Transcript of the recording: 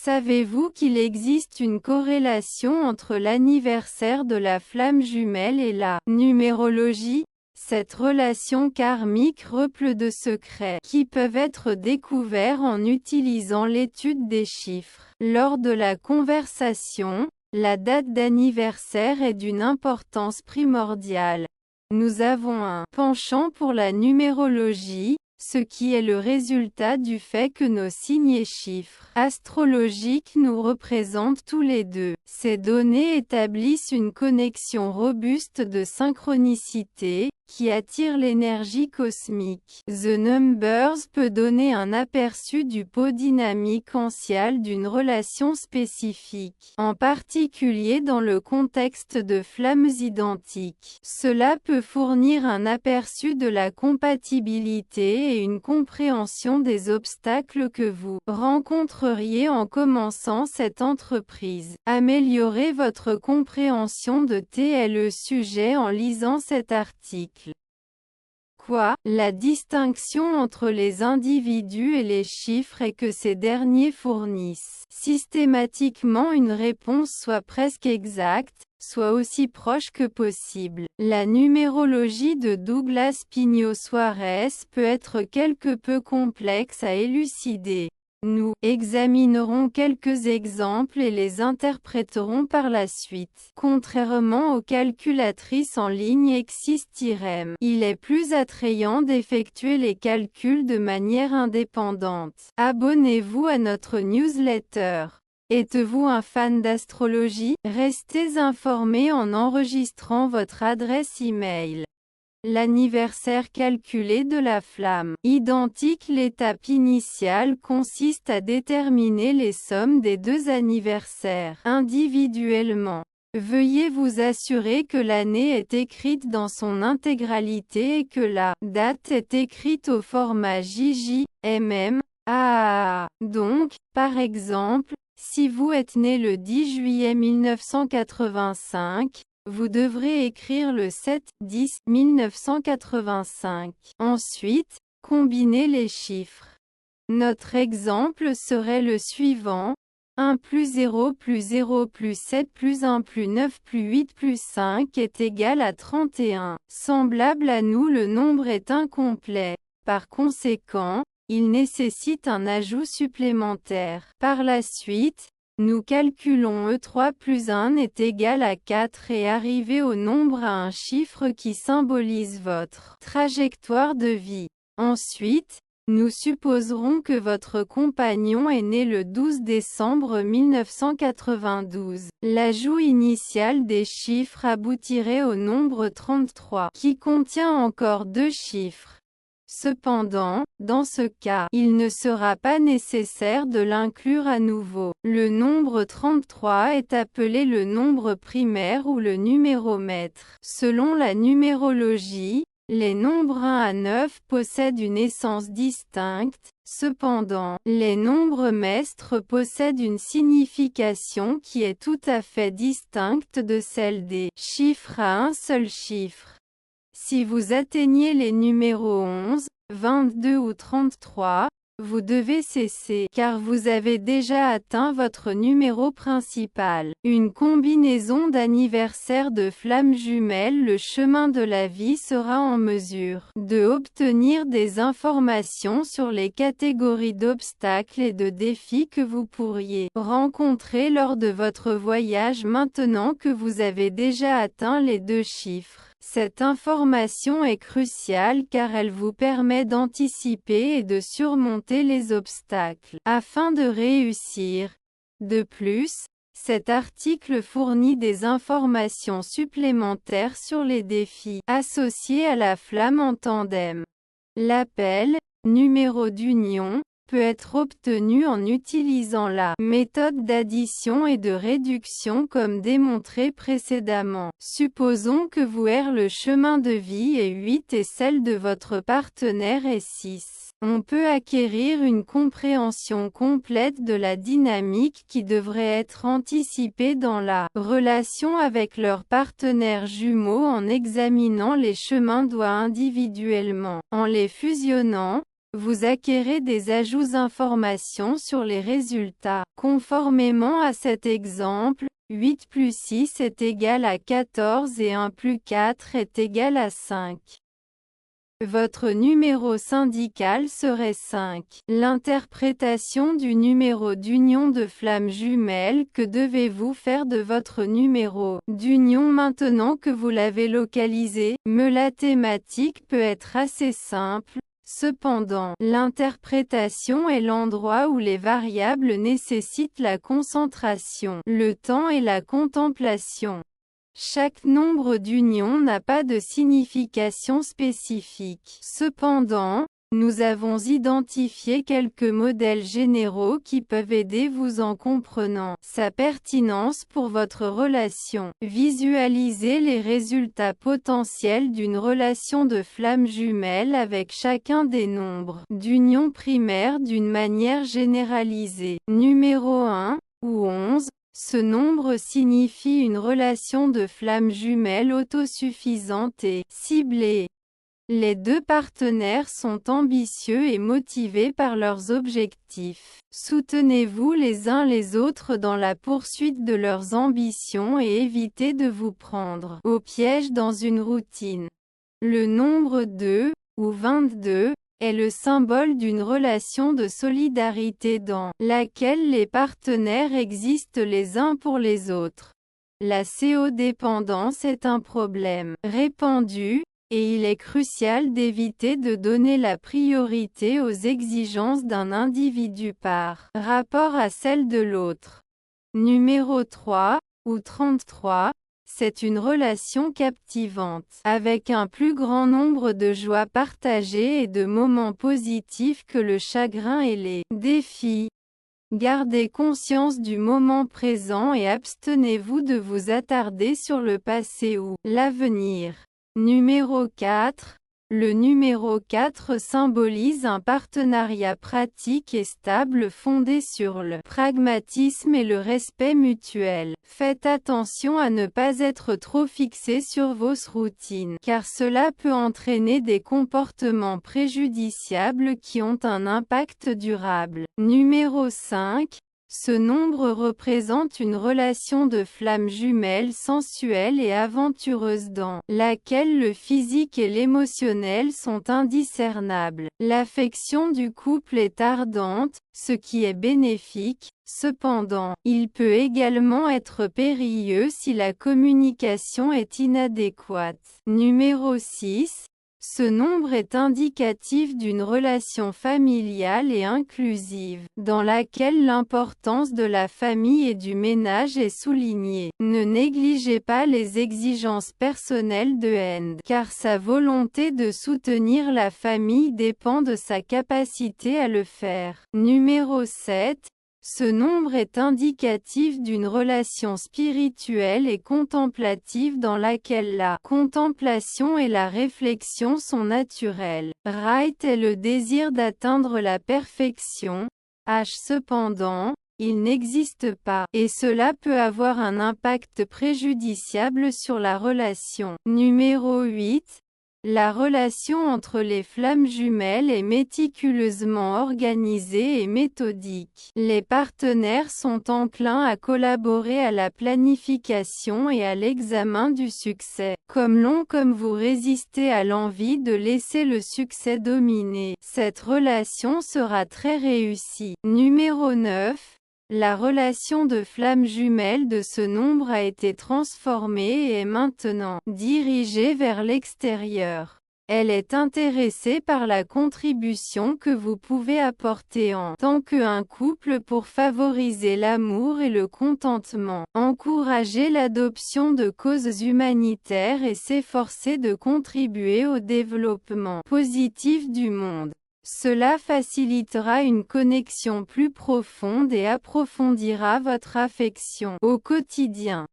Savez-vous qu'il existe une corrélation entre l'anniversaire de la flamme jumelle et la numérologie? Cette relation karmique reple de secrets qui peuvent être découverts en utilisant l'étude des chiffres. Lors de la conversation, la date d'anniversaire est d'une importance primordiale. Nous avons un penchant pour la numérologie, ce qui est le résultat du fait que nos signes et chiffres astrologiques nous représentent tous les deux. Ces données établissent une connexion robuste de synchronicité, qui attire l'énergie cosmique. The Numbers peut donner un aperçu du pot dynamique-ancial d'une relation spécifique, en particulier dans le contexte de flammes identiques. Cela peut fournir un aperçu de la compatibilité et une compréhension des obstacles que vous rencontreriez en commençant cette entreprise. Améliorez votre compréhension de tel sujet en lisant cet article. La distinction entre les individus et les chiffres est que ces derniers fournissent systématiquement une réponse soit presque exacte, soit aussi proche que possible. La numérologie de Douglas Pinho Soares peut être quelque peu complexe à élucider. Nous examinerons quelques exemples et les interpréterons par la suite. Contrairement aux calculatrices en ligne Exist-M, il est plus attrayant d'effectuer les calculs de manière indépendante. Abonnez-vous à notre newsletter. Êtes-vous un fan d'astrologie? Restez informé en enregistrant votre adresse e-mail. L'anniversaire calculé de la flamme identique. L'étape initiale consiste à déterminer les sommes des deux anniversaires individuellement. Veuillez vous assurer que l'année est écrite dans son intégralité et que la date est écrite au format JJ, AAA. Donc, par exemple, si vous êtes né le 10 juillet 1985, vous devrez écrire le 7-10-1985. Ensuite, combinez les chiffres. Notre exemple serait le suivant. 1 plus 0 plus 0 plus 7 plus 1 plus 9 plus 8 plus 5 est égal à 31. Semblable à nous, le nombre est incomplet. Par conséquent, il nécessite un ajout supplémentaire. Par la suite, nous calculons E3 plus 1 est égal à 4 et arrivez au nombre à un chiffre qui symbolise votre trajectoire de vie. Ensuite, nous supposerons que votre compagnon est né le 12 décembre 1992. L'ajout initial des chiffres aboutirait au nombre 33, qui contient encore deux chiffres. Cependant, dans ce cas, il ne sera pas nécessaire de l'inclure à nouveau. Le nombre 33 est appelé le nombre primaire ou le numéromètre. Selon la numérologie, les nombres 1 à 9 possèdent une essence distincte. Cependant, les nombres mestres possèdent une signification qui est tout à fait distincte de celle des chiffres à un seul chiffre. Si vous atteignez les numéros 11, 22 ou 33, vous devez cesser, car vous avez déjà atteint votre numéro principal. Une combinaison d'anniversaires de flammes jumelles. Le chemin de la vie sera en mesure de obtenir des informations sur les catégories d'obstacles et de défis que vous pourriez rencontrer lors de votre voyage maintenant que vous avez déjà atteint les deux chiffres. Cette information est cruciale car elle vous permet d'anticiper et de surmonter les obstacles afin de réussir. De plus, cet article fournit des informations supplémentaires sur les défis associés à la flamme en tandem. L'appel, numéro d'union, peut être obtenu en utilisant la méthode d'addition et de réduction comme démontré précédemment. Supposons que vous le chemin de vie est 8 et celle de votre partenaire est 6. On peut acquérir une compréhension complète de la dynamique qui devrait être anticipée dans la relation avec leurs partenaires jumeaux en examinant les chemins doigts individuellement. En les fusionnant, Vous acquérez des ajouts informations sur les résultats. Conformément à cet exemple, 8 plus 6 est égal à 14 et 1 plus 4 est égal à 5. Votre numéro syndical serait 5. L'interprétation du numéro d'union de flammes jumelles. Que devez-vous faire de votre numéro d'union maintenant que vous l'avez localisé? La thématique peut être assez simple. Cependant, l'interprétation est l'endroit où les variables nécessitent la concentration, le temps et la contemplation. Chaque nombre d'union n'a pas de signification spécifique. Cependant, nous avons identifié quelques modèles généraux qui peuvent aider vous en comprenant sa pertinence pour votre relation. Visualisez les résultats potentiels d'une relation de flammes jumelles avec chacun des nombres d'union primaire d'une manière généralisée. Numéro 1 ou 11. Ce nombre signifie une relation de flammes jumelles autosuffisante et ciblée. Les deux partenaires sont ambitieux et motivés par leurs objectifs. Soutenez-vous les uns les autres dans la poursuite de leurs ambitions et évitez de vous prendre au piège dans une routine. Le nombre 2, ou 22, est le symbole d'une relation de solidarité dans laquelle les partenaires existent les uns pour les autres. La codépendance est un problème répandu, et il est crucial d'éviter de donner la priorité aux exigences d'un individu par rapport à celles de l'autre. Numéro 3, ou 33, c'est une relation captivante, avec un plus grand nombre de joies partagées et de moments positifs que le chagrin et les défis. Gardez conscience du moment présent et abstenez-vous de vous attarder sur le passé ou l'avenir. Numéro 4. Le numéro 4 symbolise un partenariat pratique et stable fondé sur le pragmatisme et le respect mutuel. Faites attention à ne pas être trop fixé sur vos routines, car cela peut entraîner des comportements préjudiciables qui ont un impact durable. Numéro 5. Ce nombre représente une relation de flammes jumelles sensuelle et aventureuse dans laquelle le physique et l'émotionnel sont indiscernables. L'affection du couple est ardente, ce qui est bénéfique. Cependant, il peut également être périlleux si la communication est inadéquate. Numéro 6. Ce nombre est indicatif d'une relation familiale et inclusive, dans laquelle l'importance de la famille et du ménage est soulignée. Ne négligez pas les exigences personnelles de End, car sa volonté de soutenir la famille dépend de sa capacité à le faire. Numéro 7. Ce nombre est indicatif d'une relation spirituelle et contemplative dans laquelle la contemplation et la réflexion sont naturelles. Right est le désir d'atteindre la perfection. Cependant, il n'existe pas, et cela peut avoir un impact préjudiciable sur la relation. Numéro 8. La relation entre les flammes jumelles est méticuleusement organisée et méthodique. Les partenaires sont enclins à collaborer à la planification et à l'examen du succès. Comme vous résistez à l'envie de laisser le succès dominer, cette relation sera très réussie. Numéro 9. La relation de flammes jumelles de ce nombre a été transformée et est maintenant dirigée vers l'extérieur. Elle est intéressée par la contribution que vous pouvez apporter en tant qu'un couple pour favoriser l'amour et le contentement, encourager l'adoption de causes humanitaires et s'efforcer de contribuer au développement positif du monde. Cela facilitera une connexion plus profonde et approfondira votre affection au quotidien.